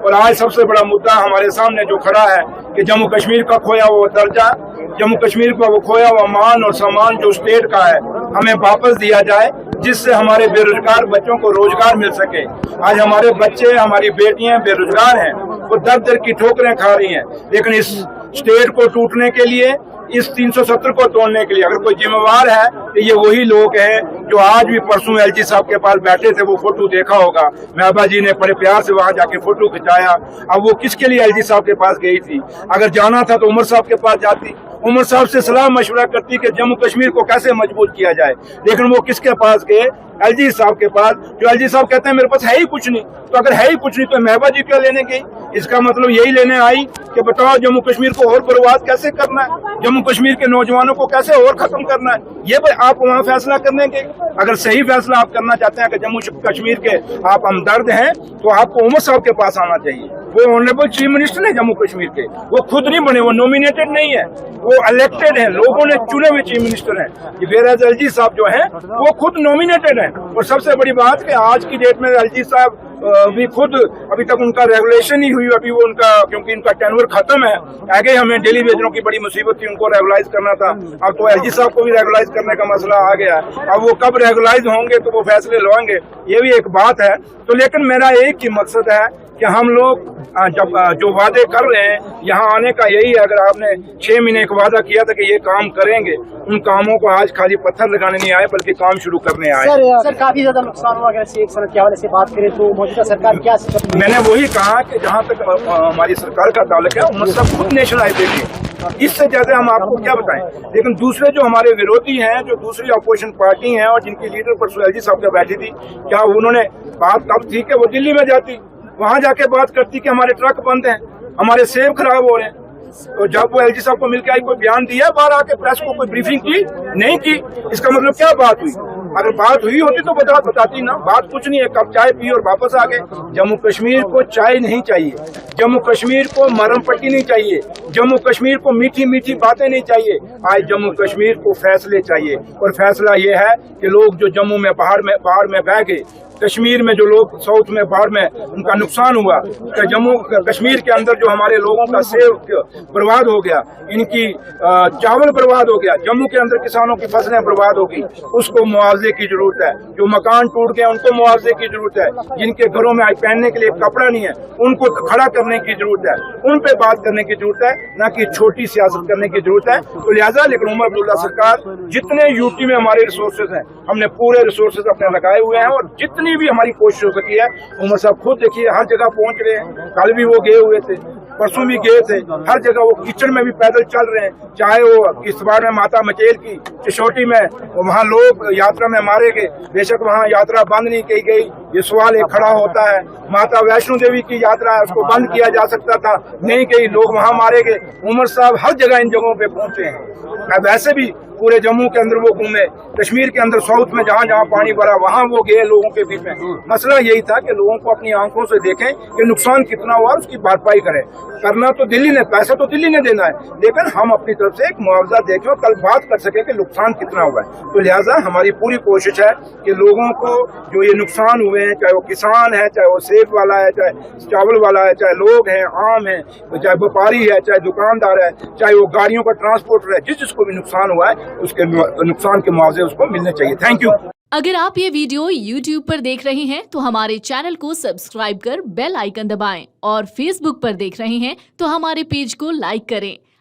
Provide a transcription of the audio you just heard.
और आज सबसे बड़ा मुद्दा हमारे सामने जो खड़ा है कि जम्मू कश्मीर का खोया हुआ दर्जा, जम्मू कश्मीर का वो खोया हुआ मान और सम्मान जो स्टेट का है हमें वापस दिया जाए, जिससे हमारे बेरोजगार बच्चों को रोजगार मिल सके। आज हमारे बच्चे, हमारी बेटियां बेरोजगार हैं, वो दर दर की ठोकरें खा रही हैं, लेकिन इस स्टेट को टूटने के लिए, इस 370 को तोड़ने के लिए अगर कोई जिम्मेवार है तो ये वही लोग हैं जो आज भी परसों एलजी साहब के पास बैठे थे। वो फोटो देखा होगा, महबा जी ने बड़े प्यार से वहां जाके फोटो खिंचाया। अब वो किसके लिए एलजी साहब के पास गई थी? अगर जाना था तो उमर साहब के पास जाती, उमर साहब से सलाह मशवरा करती कि जम्मू कश्मीर को कैसे मजबूत किया जाए, लेकिन वो किसके पास गए? एलजी साहब के पास, जो एलजी साहब कहते हैं मेरे पास है ही कुछ नहीं। तो अगर है ही कुछ नहीं तो महबा जी क्यों लेने गई? इसका मतलब यही लेने आई कि बताओ जम्मू कश्मीर को और बर्बाद कैसे करना है, जम्मू कश्मीर के नौजवानों को कैसे और खत्म करना है। ये भाई आप वहाँ फैसला करने के, अगर सही फैसला आप करना चाहते हैं कि जम्मू कश्मीर के आप हमदर्द हैं तो आपको उमर साहब के पास आना चाहिए। वो ऑनरेबल चीफ मिनिस्टर है जम्मू कश्मीर के, वो खुद नहीं बने, वो नॉमिनेटेड नहीं है, वो इलेक्टेड है, लोगों ने चुने हुए चीफ मिनिस्टर हैं। वेराज एलजी साहब जो हैं वो खुद नॉमिनेटेड हैं। और सबसे बड़ी बात कि आज की डेट में एलजी साहब भी खुद अभी तक उनका रेगुलेशन ही हुई, अभी वो उनका क्योंकि इनका टेन्योर खत्म है। आगे हमें डेली वेजरों की बड़ी मुसीबत थी, उनको रेगुलाइज करना था। अब तो एलजी साहब को भी रेगुलाइज करने का मसला आ गया। अब वो कब रेगुलाइज होंगे तो वो फैसले लेंगे, ये भी एक बात है। तो लेकिन मेरा एक ही मकसद है कि हम लोग जब जो वादे कर रहे हैं यहाँ आने का यही है। अगर आपने 6 महीने का वादा किया था कि ये काम करेंगे, उन कामों को आज खाली पत्थर लगाने नहीं आए बल्कि काम शुरू करने आए। सर काफी ज्यादा नुकसान हुआ। अगर एक सड़क के हवाले से बात करें तो मौजूदा सरकार क्या? मैंने वही कहा कि जहाँ तक हमारी सरकार का ताल्लुक है उन सब खुद नेशनलाइजेशन, इससे ज्यादा हम आपको क्या बताएं। लेकिन दूसरे जो हमारे विरोधी हैं, जो दूसरी अपोजिशन पार्टी हैं और जिनकी लीडर परसों एलजी साहब का बैठी थी, क्या उन्होंने बात तब थी कि वो दिल्ली में जाती, वहां जाके बात करती कि हमारे ट्रक बंद हैं, हमारे सेब खराब हो रहे हैं। तो जब वो एलजी साहब को मिलकर आई, कोई बयान दिया बाहर आके प्रेस को, कोई ब्रीफिंग की नहीं की? इसका मतलब क्या बात हुई? अगर बात हुई होती तो बताती ना। बात कुछ नहीं है, कप चाय पी और वापस आ गए। जम्मू कश्मीर को चाय नहीं चाहिए, जम्मू कश्मीर को मरम पट्टी नहीं चाहिए, जम्मू कश्मीर को मीठी मीठी बातें नहीं चाहिए। आज जम्मू कश्मीर को फैसले चाहिए, और फैसला ये है कि लोग जो जम्मू में पहाड़ में बह गए, कश्मीर में जो लोग साउथ में बाढ़ में उनका नुकसान हुआ, जम्मू कश्मीर के अंदर जो हमारे लोगों का सेब बर्बाद हो गया, इनकी चावल बर्बाद हो गया, जम्मू के अंदर किसानों की फसलें बर्बाद हो गई, उसको मुआवजे की जरूरत है। जो मकान टूट गए उनको मुआवजे की जरूरत है। जिनके घरों में आज पहनने के लिए कपड़ा नहीं है उनको खड़ा करने की जरूरत है, उन पे बात करने की जरूरत है, न कि छोटी सियासत करने की जरूरत है। तो लिहाजा लेकिन उमर अब्दुल्ला सरकार, जितने यूटी में हमारे रिसोर्सेज हैं हमने पूरे रिसोर्सेज अपने लगाए हुए हैं, और जितनी भी हमारी कोशिश हो सकी है। उमर साहब खुद देखिए हर जगह पहुंच रहे हैं, कल भी वो गए हुए थे, परसों भी गए थे, हर जगह वो किचन में भी पैदल चल रहे हैं। चाहे वो किश्तवाड़ में माता मचेल की चिशोटी में वहाँ लोग यात्रा में मारे गए, बेशक वहाँ यात्रा बंद नहीं की गई। ये सवाल एक खड़ा होता है, माता वैष्णो देवी की यात्रा है उसको बंद किया जा सकता था, नहीं गई, लोग वहाँ मारे गए। उमर साहब हर जगह इन जगहों पे पहुंचे हैं। वैसे भी पूरे जम्मू के अंदर वो घूमे, कश्मीर के अंदर साउथ में जहाँ जहाँ पानी भरा वहाँ वो गए लोगों के बीच में। मसला यही था कि लोगों को अपनी आंखों से देखें कि नुकसान कितना हुआ, उसकी भरपाई करें। करना तो दिल्ली ने, पैसा तो दिल्ली ने देना है, लेकिन हम अपनी तरफ से एक मुआवजा देखें और कल बात कर सके कि नुकसान कितना हुआ है। तो लिहाजा हमारी पूरी कोशिश है कि लोगों को जो ये नुकसान हुए हैं, चाहे वो किसान है, चाहे वो सेब वाला है, चाहे चावल वाला है, चाहे लोग हैं आम है, चाहे व्यापारी है, चाहे दुकानदार है, चाहे वो गाड़ियों का ट्रांसपोर्टर है, जिसको भी नुकसान हुआ है उसके नुकसान के मुआवजे उसको मिलने चाहिए। Thank you. अगर आप ये वीडियो YouTube पर देख रहे हैं तो हमारे चैनल को सब्सक्राइब कर बेल आइकन दबाएं, और Facebook पर देख रहे हैं तो हमारे पेज को लाइक करें।